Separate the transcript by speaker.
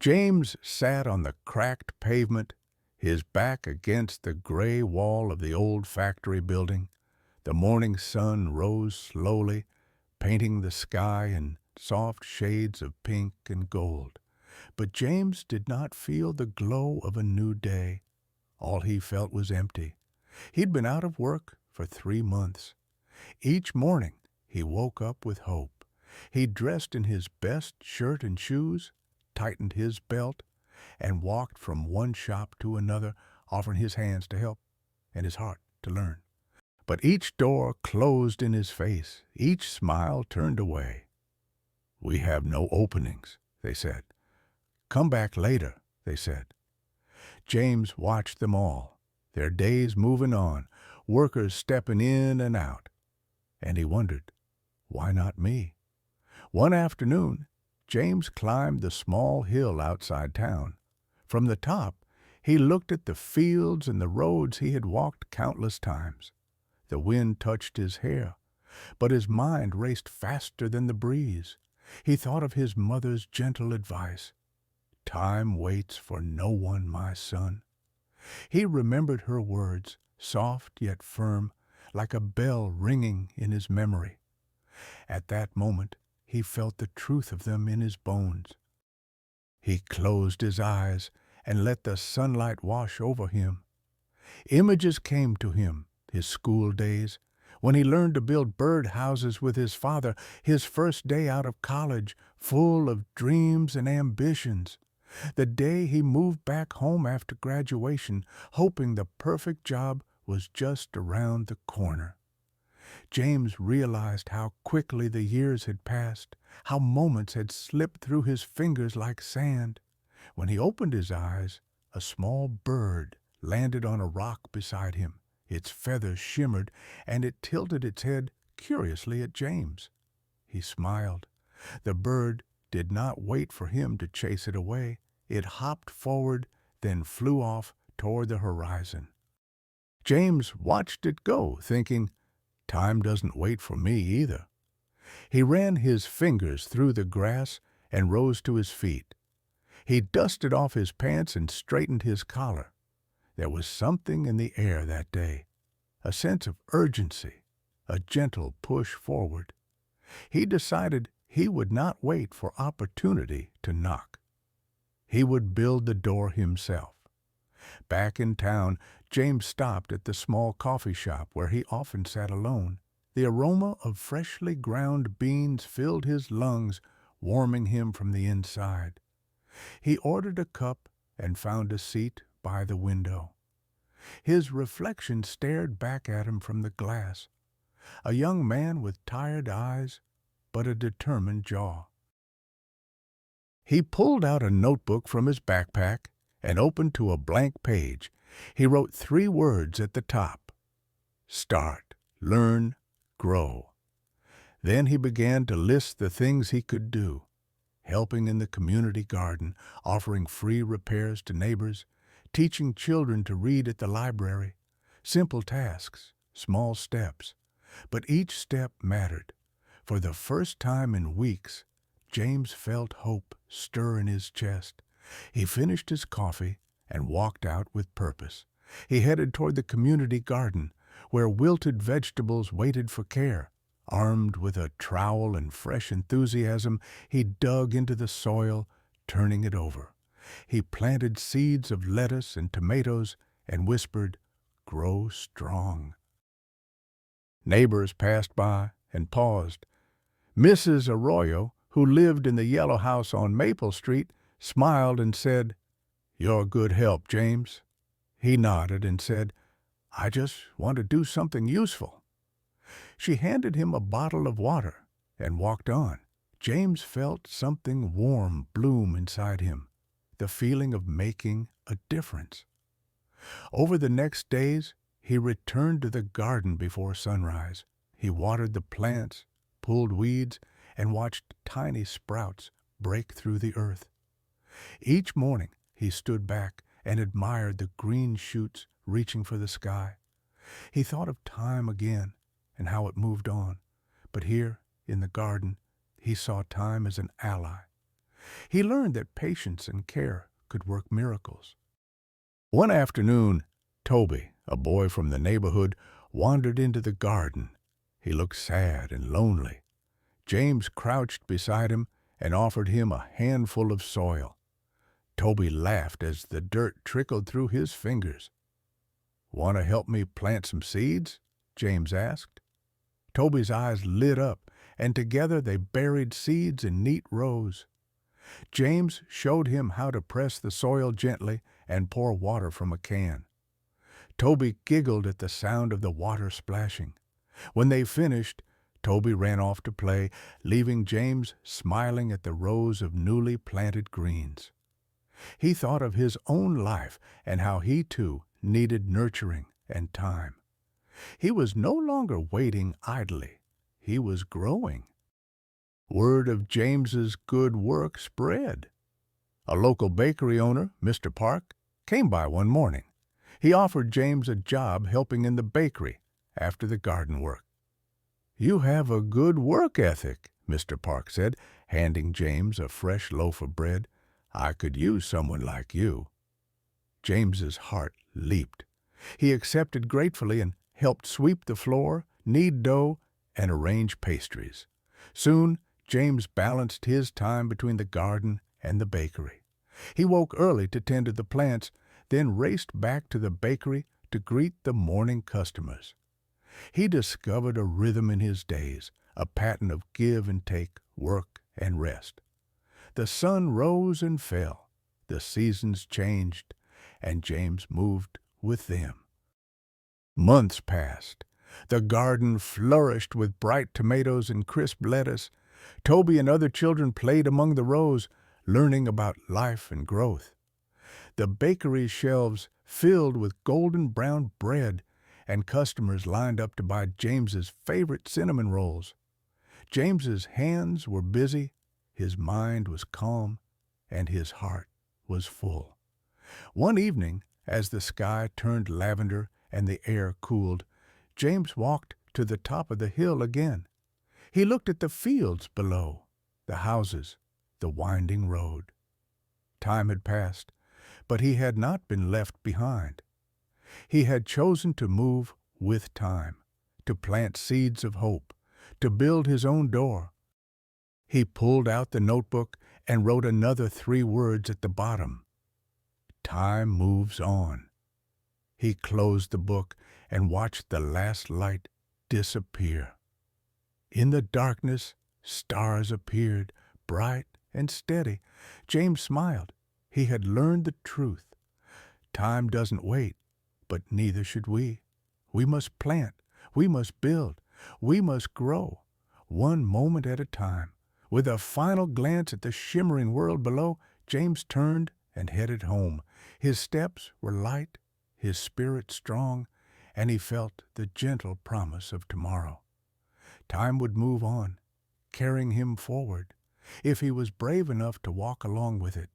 Speaker 1: James sat on the cracked pavement, his back against the gray wall of the old factory building. The morning sun rose slowly, painting the sky in soft shades of pink and gold. But James did not feel the glow of a new day. All he felt was empty. He'd been out of work for 3 months. Each morning he woke up with hope. He dressed in his best shirt and shoes, tightened his belt, and walked from one shop to another, offering his hands to help and his heart to learn. But each door closed in his face, each smile turned away. "We have no openings," they said. "Come back later," they said. James watched them all, their days moving on, workers stepping in and out. And he wondered, why not me? One afternoon, James climbed the small hill outside town. From the top, he looked at the fields and the roads he had walked countless times. The wind touched his hair, but his mind raced faster than the breeze. He thought of his mother's gentle advice. "Time waits for no one, my son." He remembered her words, soft yet firm, like a bell ringing in his memory. At that moment, he felt the truth of them in his bones. He closed his eyes and let the sunlight wash over him. Images came to him, his school days, when he learned to build bird houses with his father, his first day out of college, full of dreams and ambitions. The day he moved back home after graduation, hoping the perfect job was just around the corner. James realized how quickly the years had passed, how moments had slipped through his fingers like sand. When he opened his eyes, a small bird landed on a rock beside him. Its feathers shimmered, and it tilted its head curiously at James. He smiled. The bird did not wait for him to chase it away. It hopped forward, then flew off toward the horizon. James watched it go, thinking, "Time doesn't wait for me either." He ran his fingers through the grass and rose to his feet. He dusted off his pants and straightened his collar. There was something in the air that day, a sense of urgency, a gentle push forward. He decided he would not wait for opportunity to knock. He would build the door himself. Back in town, James stopped at the small coffee shop where he often sat alone. The aroma of freshly ground beans filled his lungs, warming him from the inside. He ordered a cup and found a seat by the window. His reflection stared back at him from the glass, a young man with tired eyes but a determined jaw. He pulled out a notebook from his backpack and opened to a blank page. He wrote 3 words at the top: start, learn, grow. Then he began to list the things he could do: helping in the community garden, offering free repairs to neighbors, teaching children to read at the library. Simple tasks, small steps. But each step mattered. For the first time in weeks, James felt hope stir in his chest. He finished his coffee and walked out with purpose. He headed toward the community garden, where wilted vegetables waited for care. Armed with a trowel and fresh enthusiasm, he dug into the soil, turning it over. He planted seeds of lettuce and tomatoes and whispered, "Grow strong." Neighbors passed by and paused. Mrs. Arroyo, who lived in the yellow house on Maple Street, smiled and said, "You're good help, James." He nodded and said, "I just want to do something useful." She handed him a bottle of water and walked on. James felt something warm bloom inside him, the feeling of making a difference. Over the next days, he returned to the garden before sunrise. He watered the plants, pulled weeds, and watched tiny sprouts break through the earth. Each morning, he stood back and admired the green shoots reaching for the sky. He thought of time again and how it moved on. But here, in the garden, he saw time as an ally. He learned that patience and care could work miracles. One afternoon, Toby, a boy from the neighborhood, wandered into the garden. He looked sad and lonely. James crouched beside him and offered him a handful of soil. Toby laughed as the dirt trickled through his fingers. "Want to help me plant some seeds?" James asked. Toby's eyes lit up, and together they buried seeds in neat rows. James showed him how to press the soil gently and pour water from a can. Toby giggled at the sound of the water splashing. When they finished, Toby ran off to play, leaving James smiling at the rows of newly planted greens. He thought of his own life and how he too needed nurturing and time. He was no longer waiting idly. He was growing. Word of James's good work spread. A local bakery owner, Mr. Park, came by one morning. He offered James a job helping in the bakery after the garden work. "You have a good work ethic," Mr. Park said, handing James a fresh loaf of bread. "I could use someone like you." James's heart leaped. He accepted gratefully and helped sweep the floor, knead dough, and arrange pastries. Soon, James balanced his time between the garden and the bakery. He woke early to tend to the plants, then raced back to the bakery to greet the morning customers. He discovered a rhythm in his days, a pattern of give and take, work and rest. The sun rose and fell, the seasons changed, and James moved with them. Months passed. The garden flourished with bright tomatoes and crisp lettuce. Toby and other children played among the rows, learning about life and growth. The bakery shelves filled with golden brown bread, and customers lined up to buy James's favorite cinnamon rolls. James's hands were busy, his mind was calm, and his heart was full. One evening, as the sky turned lavender and the air cooled, James walked to the top of the hill again. He looked at the fields below, the houses, the winding road. Time had passed, but he had not been left behind. He had chosen to move with time, to plant seeds of hope, to build his own door. He pulled out the notebook and wrote another 3 words at the bottom. Time moves on. He closed the book and watched the last light disappear. In the darkness, stars appeared, bright and steady. James smiled. He had learned the truth. Time doesn't wait, but neither should we. We must plant. We must build. We must grow, one moment at a time. With a final glance at the shimmering world below, James turned and headed home. His steps were light, his spirit strong, and he felt the gentle promise of tomorrow. Time would move on, carrying him forward, if he was brave enough to walk along with it.